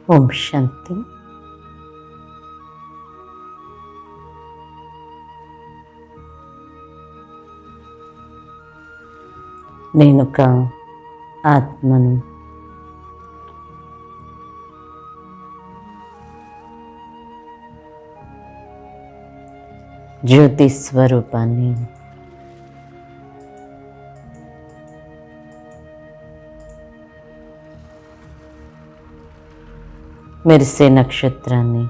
ఓం శాంతి. నేనొక ఆత్మను. జ్యోతి స్వరూపాన్ని. మెరిసే నక్షత్రాన్ని.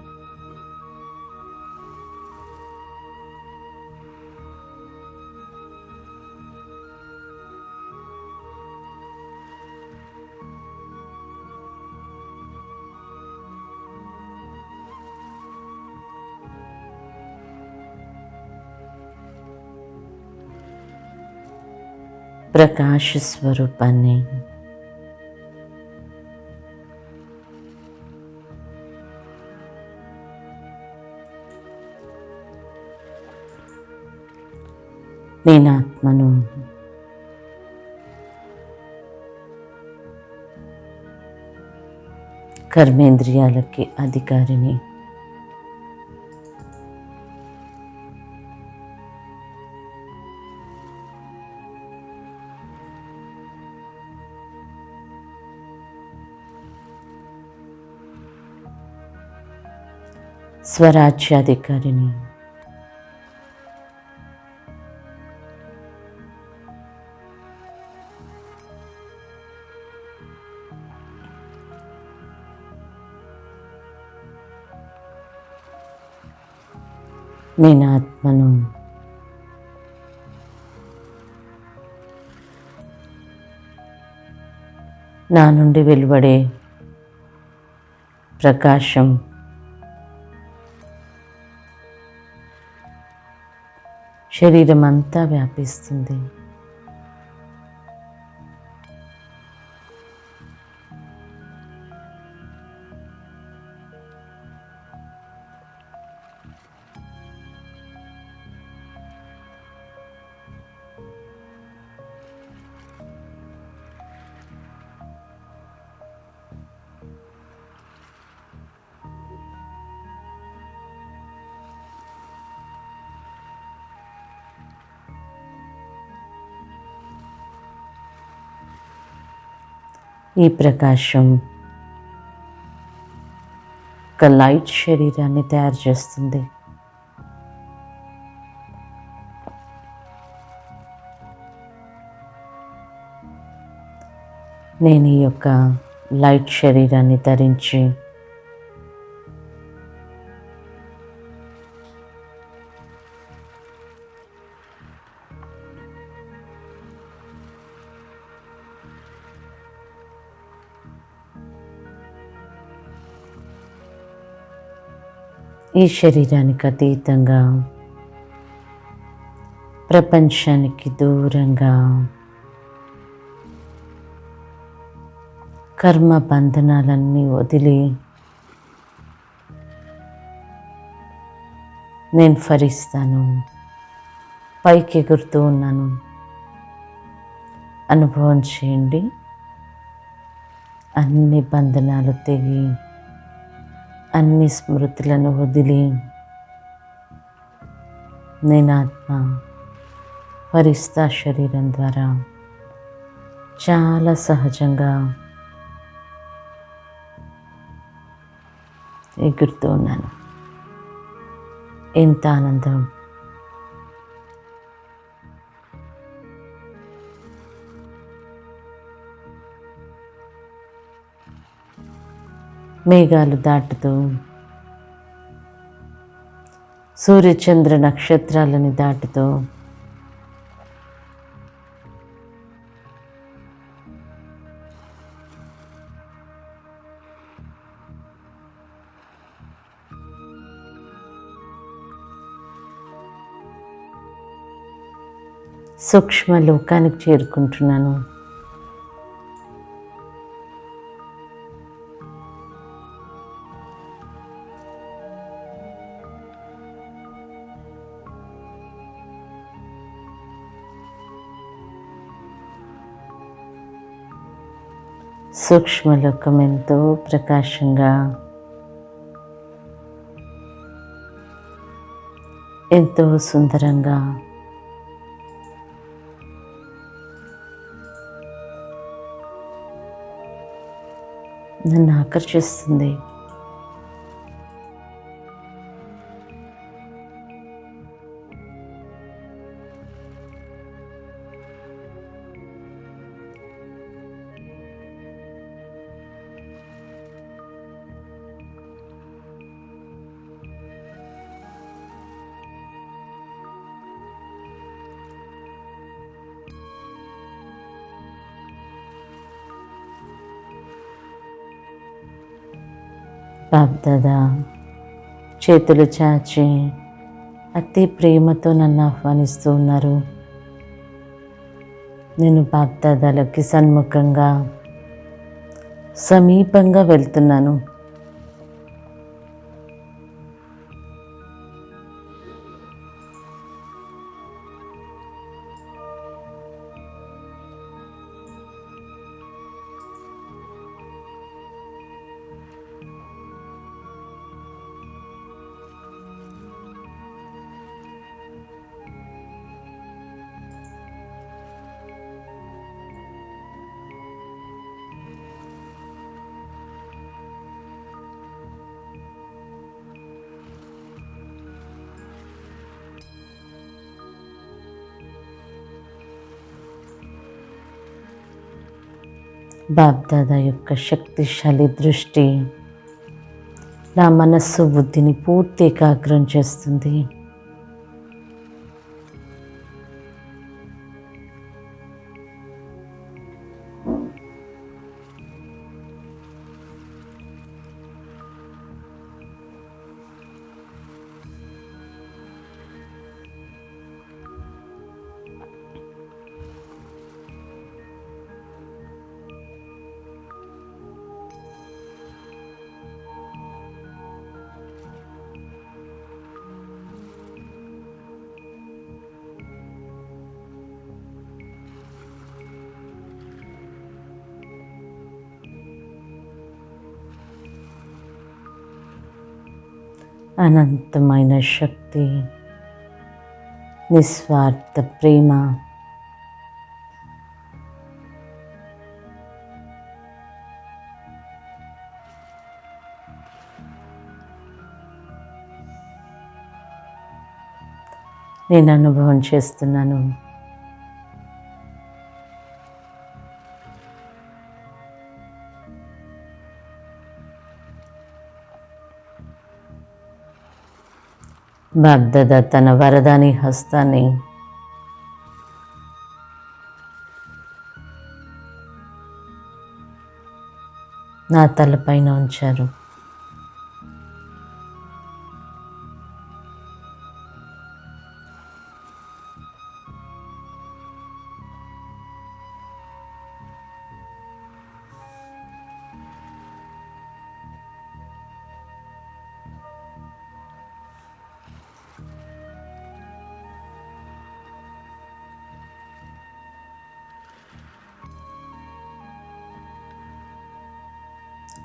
ప్రకాశ స్వరూపాన్ని. నేను ఆత్మను. కర్మేంద్రియాలకి అధికారిని. స్వరాజ్యాధికారిని. నేను ఆత్మను. నా నుండి వెలువడే ప్రకాశం శరీరం అంతా వ్యాపిస్తుంది. ఈ ప్రకాశం ఒక లైట్ శరీరాన్ని తయారు చేస్తుంది. నేను ఈ యొక్క లైట్ శరీరాన్ని ధరించి ఈ శరీరానికి అతీతంగా, ప్రపంచానికి దూరంగా, కర్మ బంధనాలన్నీ వదిలి నేను ఫరిస్తాను, పైకి ఎగురుతూ ఉన్నాను. అనుభవం చేయండి. అన్ని బంధనాలు తెగి, అన్ని స్మృతులను వదిలి నేను ఆత్మ ఫరిస్తా శరీరం ద్వారా చాలా సహజంగా ఎగురుతూ ఉన్నాను. ఎంత ఆనందం! మేఘాలు దాటుతూ, సూర్యచంద్ర నక్షత్రాలని దాటుతూ, సూక్ష్మ లోకానికి చేరుకుంటున్నాను. సూక్ష్మలోకం ఎంతో ప్రకాశంగా, ఎంతో సుందరంగా నన్ను ఆకర్షిస్తుంది. బాప్దాదా చేతులు చాచి అతి ప్రేమతో నన్ను ఆహ్వానిస్తూ ఉన్నారు. నేను బాప్దాదాలకి సన్ముఖంగా సమీపంగా వెళ్తున్నాను. బాప్దాదా యొక్క శక్తిశాలి దృష్టి నా మనస్సు బుద్ధిని పూర్తి ఏకాగ్రం చేస్తుంది. అనంతమైన శక్తి, నిస్వార్థ ప్రేమ, నేను అనుభవం చేస్తున్నాను. బాప్దాదా తన వరదాని హస్తాన్ని నా తలపైన ఉంచారు.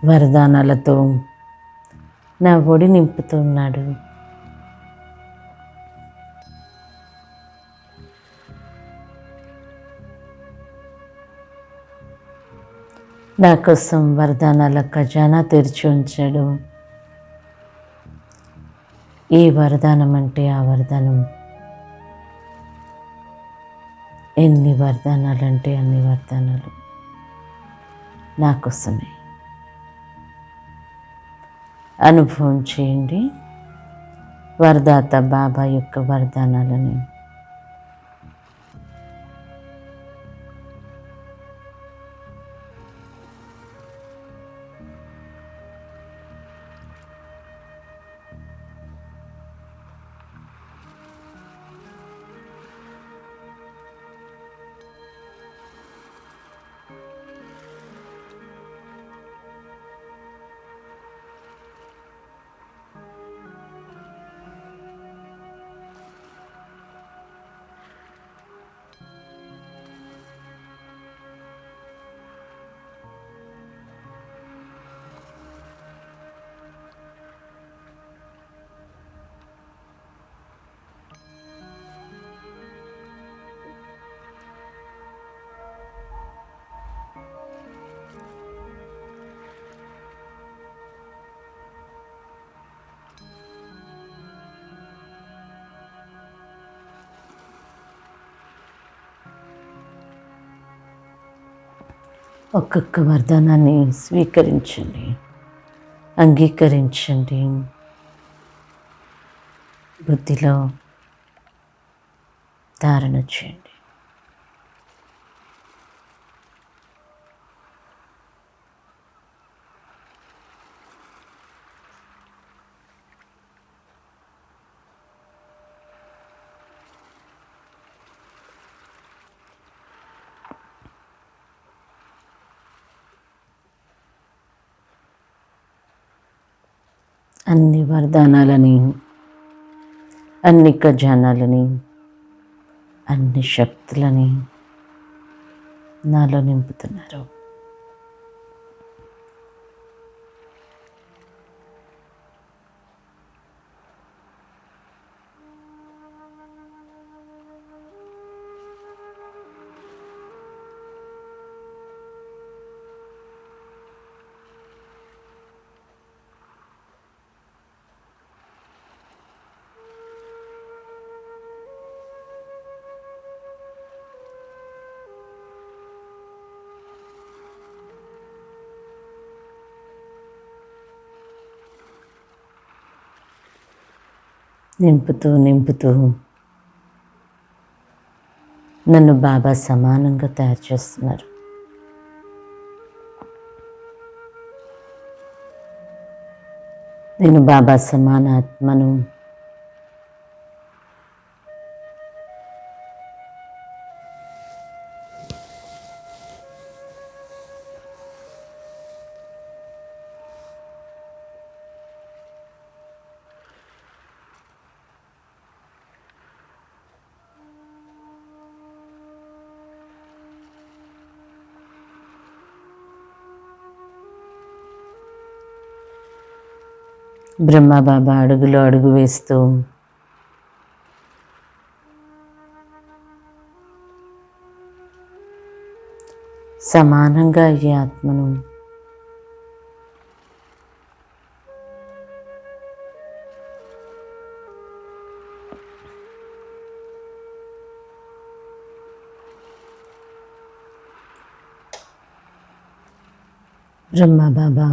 వరదానాలతో నా ఒడి నింపుతున్నాడు. నా కోసం వరదానాల ఖజానా తెరిచి ఉంచాడు. ఏ వరదానం అంటే ఆ వరదానం, ఎన్ని వరదానాలు అంటే అన్ని వరదానాలు నా కోసమే. అనుభవం చేయండి వరదాత బాబా యొక్క వరదానాలని. ఒక్కొక్క వరదానాన్ని స్వీకరించండి, అంగీకరించండి. బుద్ధిలో ధారణ చేయండి. అన్ని వరదానాలని, అన్ని ఖజానాలని, అన్ని శక్తులని నాలో నింపుతున్నారు. నింపుతూ నింపుతూ నన్ను బాబా సమానంగా తయారు చేస్తున్నారు. నేను బాబా సమాన ఆత్మను. బ్రహ్మ బాబా అడుగులో అడుగు వేస్తూ సమానంగా అయ్యే ఆత్మను బ్రహ్మ బాబా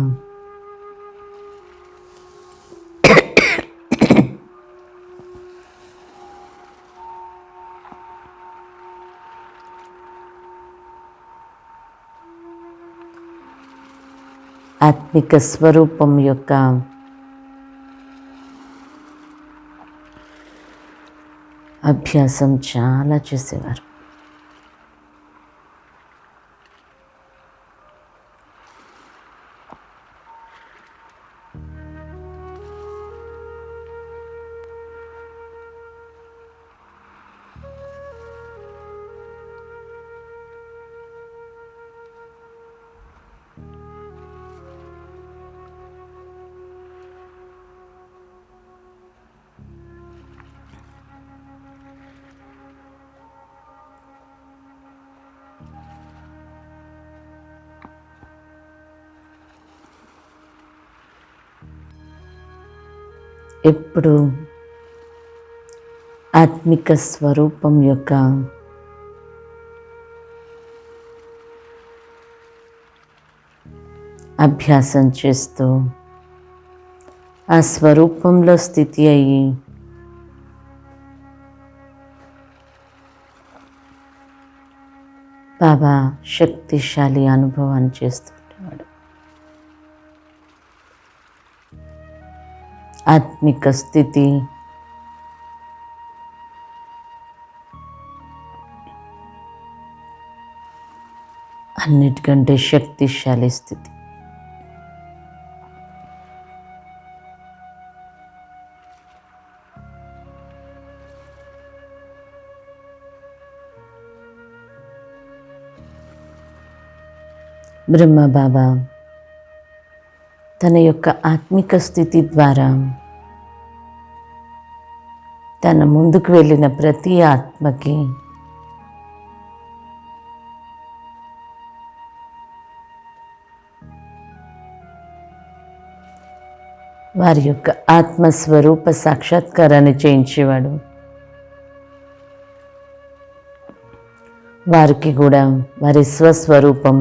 ఆత్మిక స్వరూపం యొక్క అభ్యాసం చాలా చేసేవారు. ఎప్పుడు ఆత్మిక స్వరూపం యొక్క అభ్యాసం చేస్తూ ఆ స్వరూపంలో స్థితి అయ్యి బాబా శక్తిశాలి అనుభవాన్ని చేస్తుండేవాడు. ఆత్మిక స్థితి అన్నిటికంటే శక్తిశాలి స్థితి. బ్రహ్మ బాబా తన యొక్క ఆత్మిక స్థితి ద్వారా తన ముందుకు వెళ్ళిన ప్రతి ఆత్మకి వారి యొక్క ఆత్మస్వరూప సాక్షాత్కారాన్ని చేయించేవాడు. వారికి కూడా వారి స్వస్వరూపం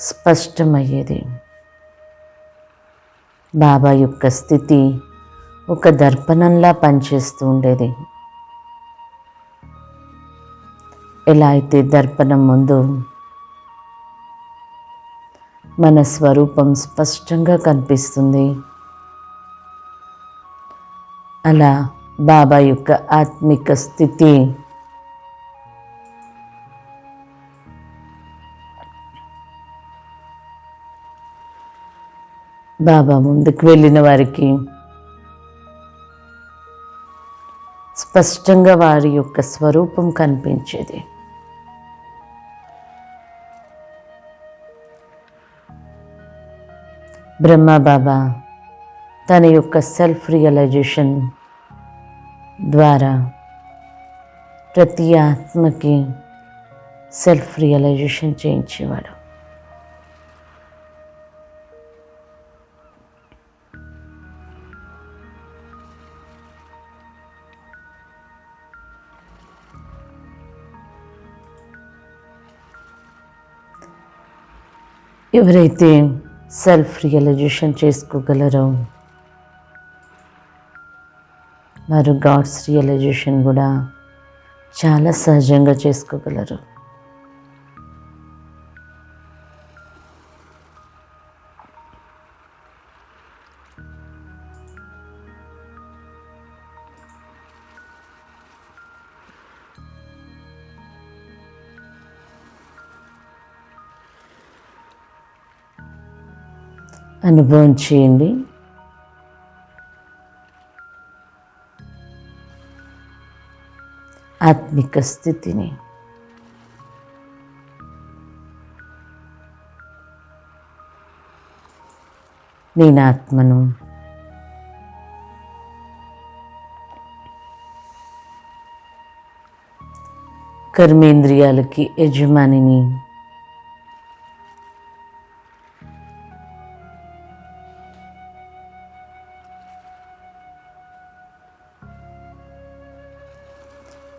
స్పష్టమయ్యేది. బాబా యొక్క స్థితి ఒక దర్పణంలా పనిచేస్తూ ఉండేది. ఎలా అయితే దర్పణం ముందు మన స్వరూపం స్పష్టంగా కనిపిస్తుంది, అలా బాబా యొక్క ఆత్మిక స్థితి బాబా ముందుకు వెళ్ళిన వారికి స్పష్టంగా వారి యొక్క స్వరూపం కనిపించేది. బ్రహ్మ బాబా తన యొక్క సెల్ఫ్ రియలైజేషన్ ద్వారా ప్రతి ఆత్మకి సెల్ఫ్ రియలైజేషన్ చేయించేవాడు. ఎవరైతే సెల్ఫ్ రియలైజేషన్ చేసుకోగలరో వారు గాడ్స్ రియలైజేషన్ కూడా చాలా సహజంగా చేసుకోగలరు. అనుభవం చేయండి. ఆత్మిక స్థితిని నేను ఆత్మను, కర్మేంద్రియాలకి యజమానిని,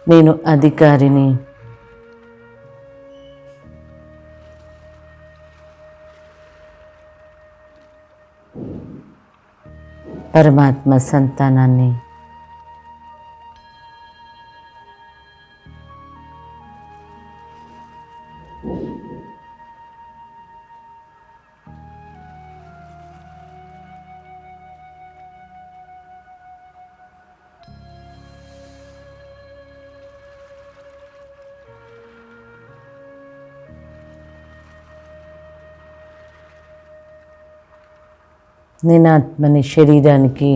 నేను అధికారిని, పరమాత్మ సంతానాన్ని, నేను ఆత్మని శరీరానికి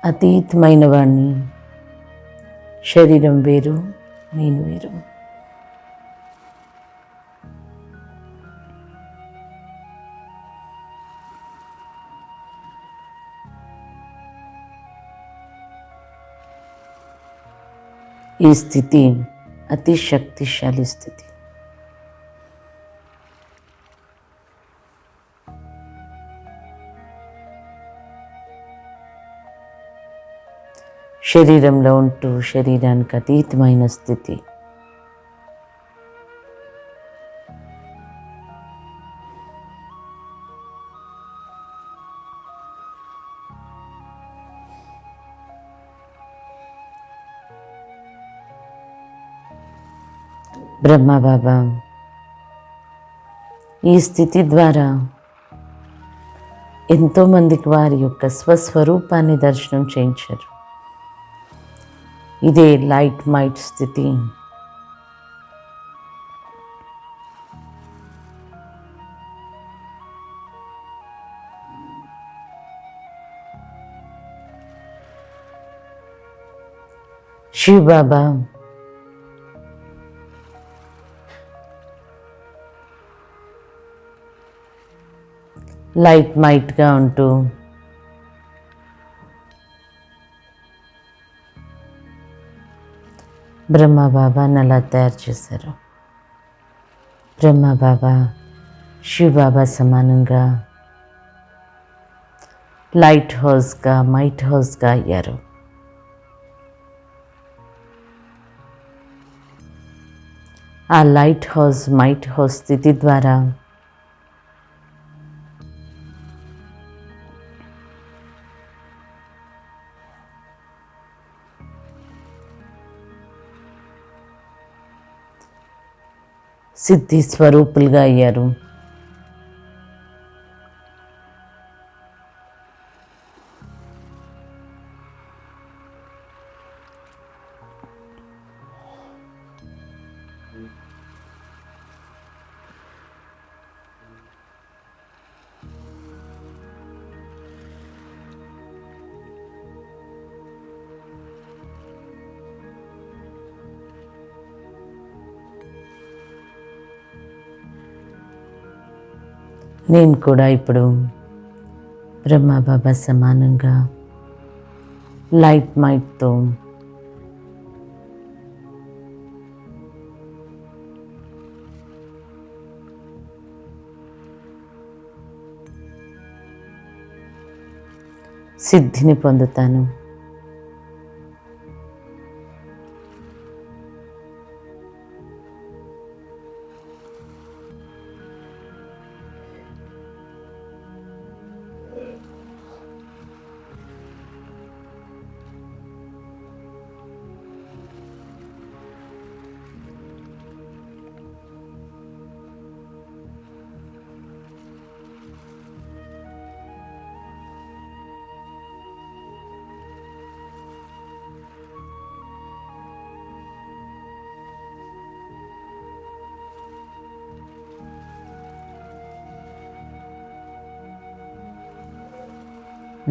అతీతమైన వాణ్ణి. శరీరం వేరు, నేను వేరు. ఈ స్థితి అతి శక్తిశాలి స్థితి. శరీరంలో ఉంటూ శరీరానికి అతీతమైన స్థితి. బ్రహ్మ బాబా ఈ స్థితి ద్వారా ఎంతోమందికి వారి యొక్క స్వస్వరూపాన్ని దర్శనం చేయించారు. ఇదే లైట్ మైట్ స్థితి. శివ్ బాబా లైట్ మైట్గా ఉంటూ బ్రహ్మ బాబాని అలా తయారు చేశారు. బ్రహ్మ బాబా శివ్ బాబా సమానంగా లైట్ హౌస్గా, మైట్ హౌస్గా అయ్యారు. ఆ లైట్ హౌస్ మైట్ హౌస్ స్థితి ద్వారా సిద్ధి స్వరూపులుగా అయ్యారు. నేను కూడా ఇప్పుడు బ్రహ్మబాబా సమానంగా లైట్ మైట్తో సిద్ధిని పొందుతాను.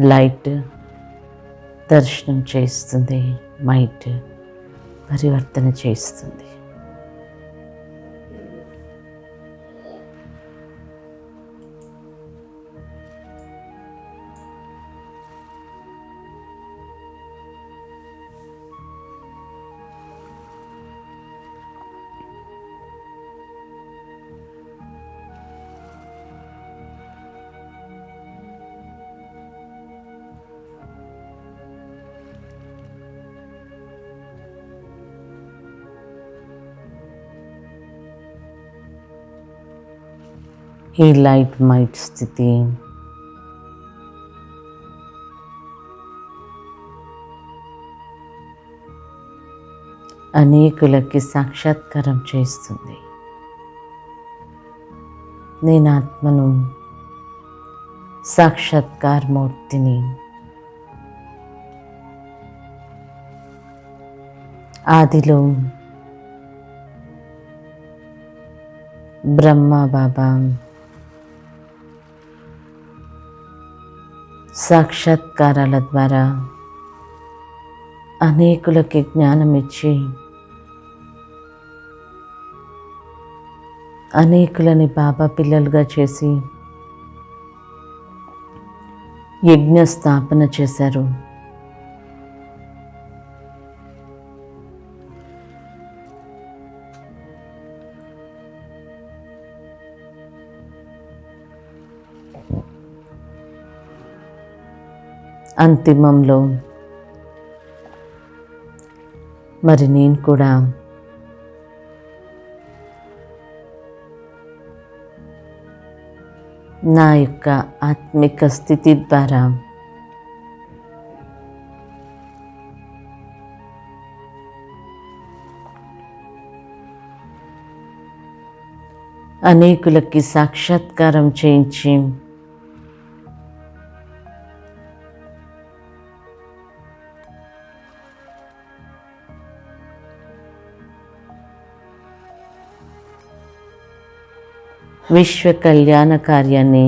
లైట్ దర్శనం చేస్తుంది, మైట్ పరివర్తన చేస్తుంది. ఈ లైట్ మైట్ స్థితి అనేకులకి సాక్షాత్కారం చేస్తుంది. నేను ఆత్మను, సాక్షాత్కారమూర్తిని. ఆదిలో బ్రహ్మ బాబా సాక్షాత్కారాల ద్వారా అనేకులకి జ్ఞానం ఇచ్చి అనేకులని బాబా పిల్లలుగా చేసి యజ్ఞ స్థాపన చేశారు. అంతిమంలో మరి నేను కూడా నా యొక్క ఆత్మిక స్థితి ద్వారా అనేకులకి సాక్షాత్కారం చేయించి విశ్వ కళ్యాణ కార్యాన్ని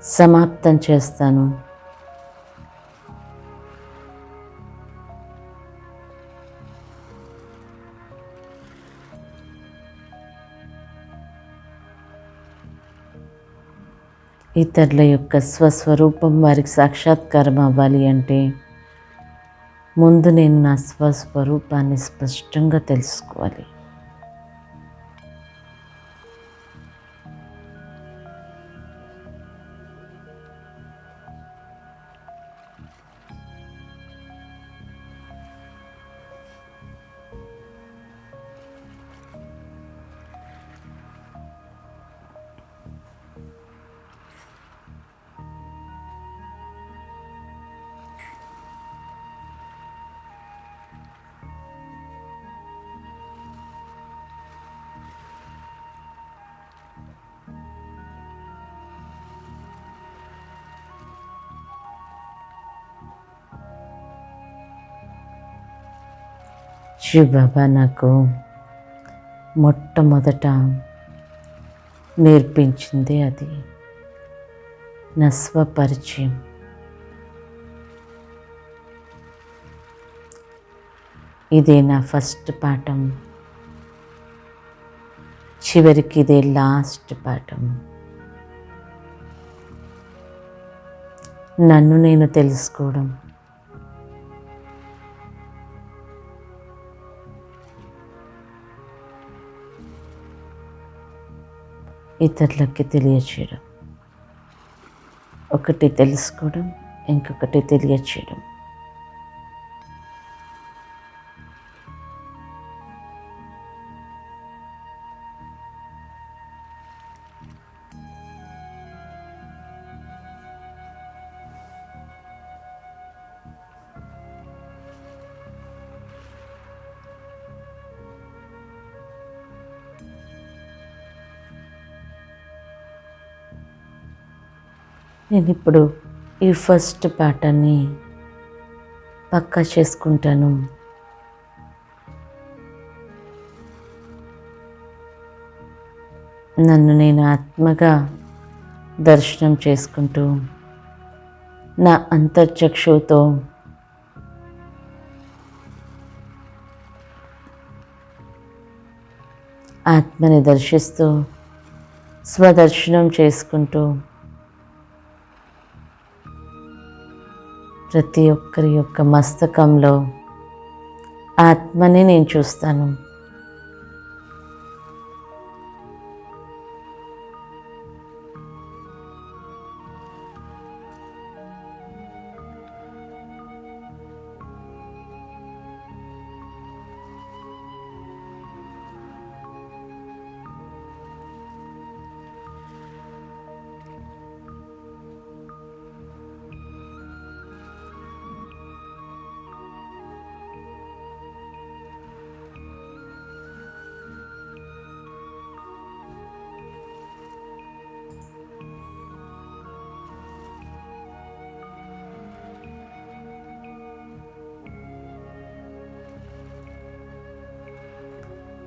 సమాప్తం చేస్తాను. ఇతరుల యొక్క స్వస్వరూపం వారికి సాక్షాత్కారం అవ్వాలి అంటే ముందు నేను నా స్వస్వరూపాన్ని స్పష్టంగా తెలుసుకోవాలి. శివబాబా నాకు మొట్టమొదట నేర్పించింది అది నా స్వపరిచయం. ఇదే నా ఫస్ట్ పాఠం, చివరికి ఇదే లాస్ట్ పాఠం. నన్ను నేను తెలుసుకోవడం, ఇతరులకి తెలియచేయడం. ఒకటి తెలుసుకోవడం, ఇంకొకటి తెలియచేయడం. నేను ఇప్పుడు ఈ ఫస్ట్ పాఠాన్ని పక్కా చేసుకుంటాను. నన్ను నేను ఆత్మగా దర్శనం చేసుకుంటూ నా అంతర్చక్షువుతో ఆత్మని దర్శిస్తూ స్వదర్శనం చేసుకుంటూ ప్రతి ఒక్కరి యొక్క మస్తకంలో ఆత్మని నేను చూస్తాను.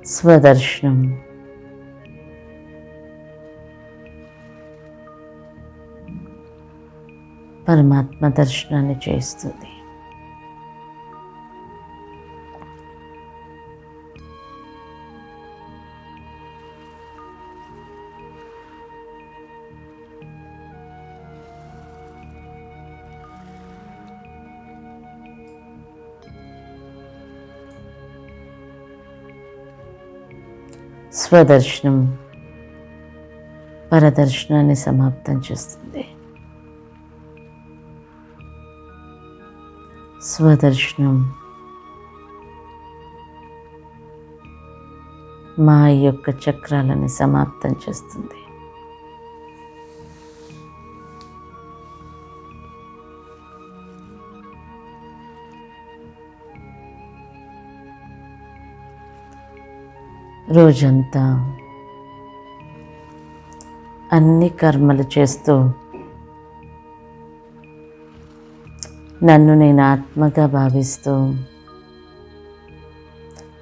స్వదర్శనం. పరమాత్మ దర్శనాన్ని చేస్తుంది. స్వదర్శనం పరదర్శనాన్ని సమాప్తం చేస్తుంది. స్వదర్శనం మా యొక్క చక్రాలని సమాప్తం చేస్తుంది. రోజంతా అన్ని కర్మలు చేస్తూ నన్ను నేను ఆత్మగా భావిస్తూ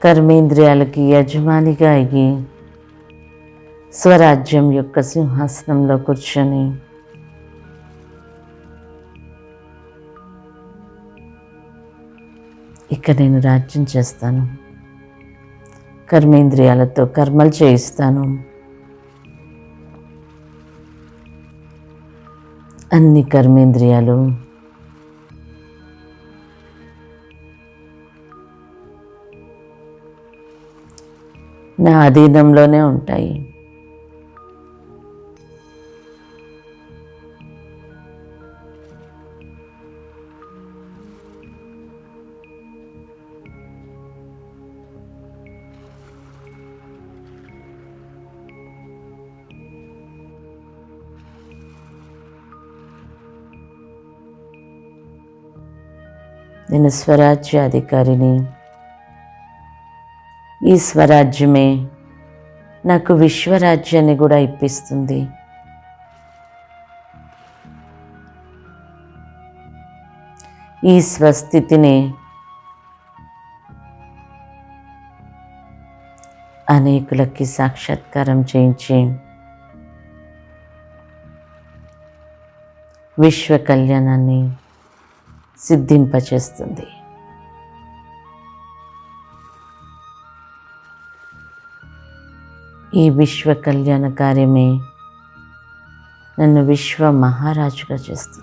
కర్మేంద్రియాలకి యజమానిగా అయ్యి స్వరాజ్యం యొక్క సింహాసనంలో కూర్చొని ఇక నేను రాజ్యం చేస్తాను. కర్మేంద్రియాలతో కర్మలు చేయిస్తాను. అన్ని కర్మేంద్రియాలు నా అధీనంలోనే ఉంటాయి. నేను స్వరాజ్యాధికారిని. ఈ స్వరాజ్యమే నాకు విశ్వరాజ్యాన్ని కూడా ఇప్పిస్తుంది. ఈ స్వస్థితిని అనేకులకి సాక్షాత్కారం చేయించి విశ్వ కళ్యాణాన్ని సిద్ధింపచేస్తుంది. ఈ విశ్వ కళ్యాణ కార్యమే నన్ను విశ్వ మహారాజుగా చేస్తుంది.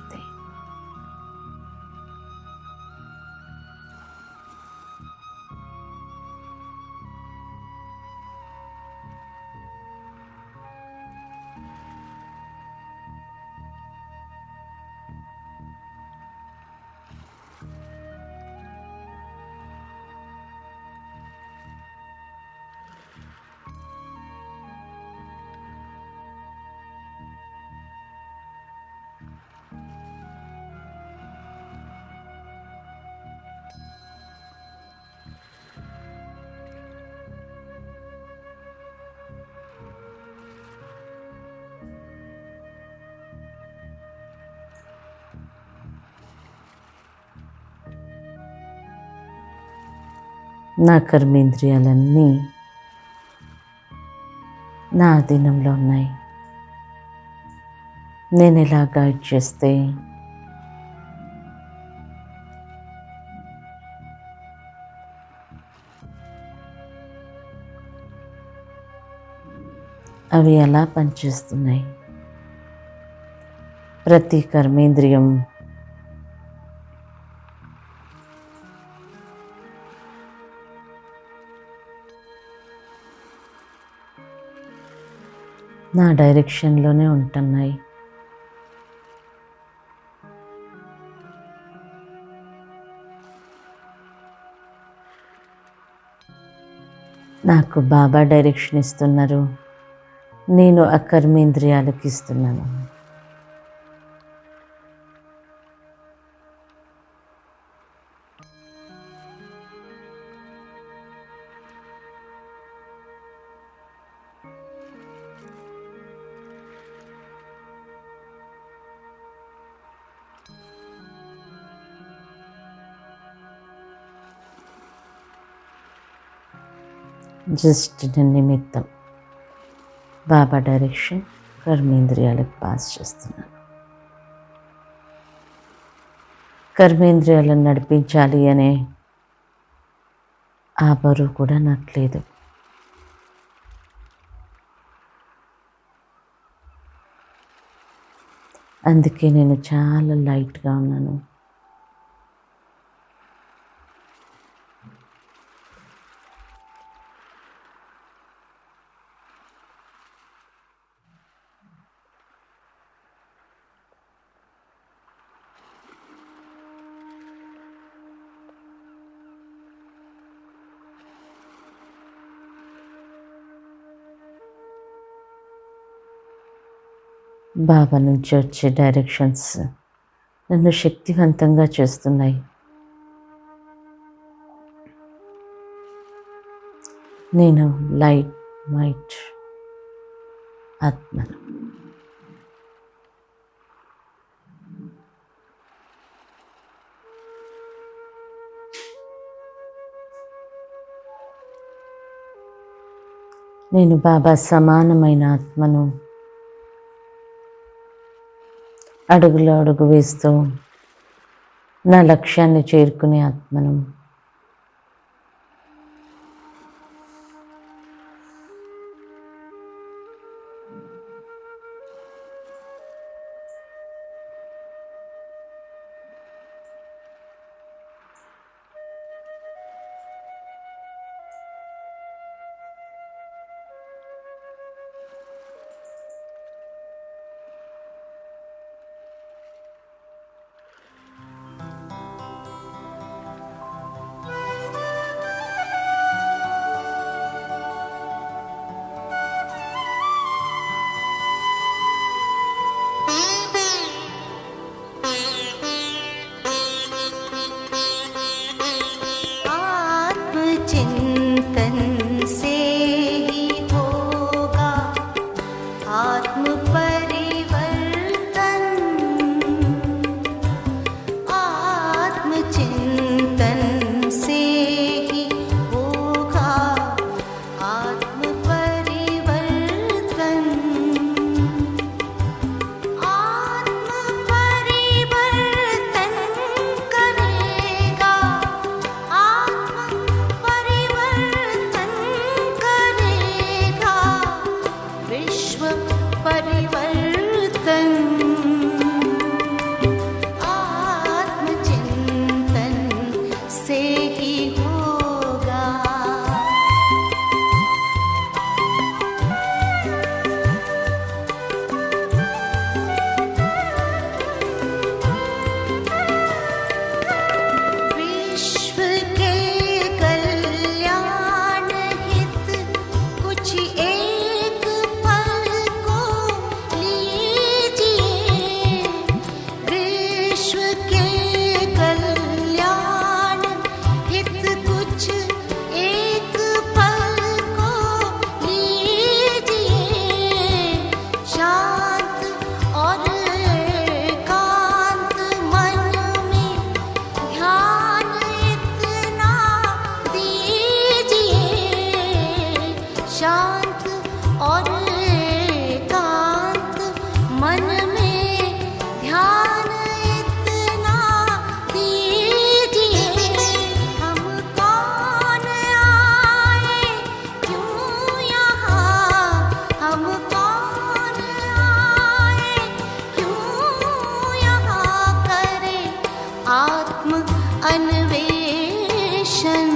నా కర్మేంద్రియాలన్నీ నా అధీనంలో ఉన్నాయి. నేను ఎలా గైడ్ చేస్తే అవి ఎలా పనిచేస్తున్నాయి? ప్రతి కర్మేంద్రియం నా డైరెక్షన్లోనే ఉంటున్నాయి. నాకు బాబా డైరెక్షన్ ఇస్తున్నారు, నేను ఆ కర్మేంద్రియాలకు ఇస్తున్నాను. జస్ట్ నిమిత్తం బాబా డైరెక్షన్ కర్మేంద్రియాలకు పాస్ చేస్తున్నాను. కర్మేంద్రియాలను నడిపించాలి అనే ఆ బరువు కూడా నాకు లేదు. అందుకే నేను చాలా లైట్గా ఉన్నాను. బాబా నుంచి వచ్చే డైరెక్షన్స్ నన్ను శక్తివంతంగా చేస్తున్నాయి. నేను లైట్ మైట్ ఆత్మను. నేను బాబా సమానమైన ఆత్మను. అడుగులో అడుగు వేస్తూ నా లక్ష్యాన్ని చేరుకునే ఆత్మను. होगा। विश्व के कल्याण हित कुछ एक पल को लीजिए। विश्व के कल्याण हित कुछ एक पल को लीजिए। शांत और एकांत मन में ध्यान इतना दीजिए। शांत और एकांत मन में ध्यान इतना दीजिए। हम कौन आए क्यों यहाँ, हम कौन आए क्यों यहाँ, करें आत्म अन्वेषण।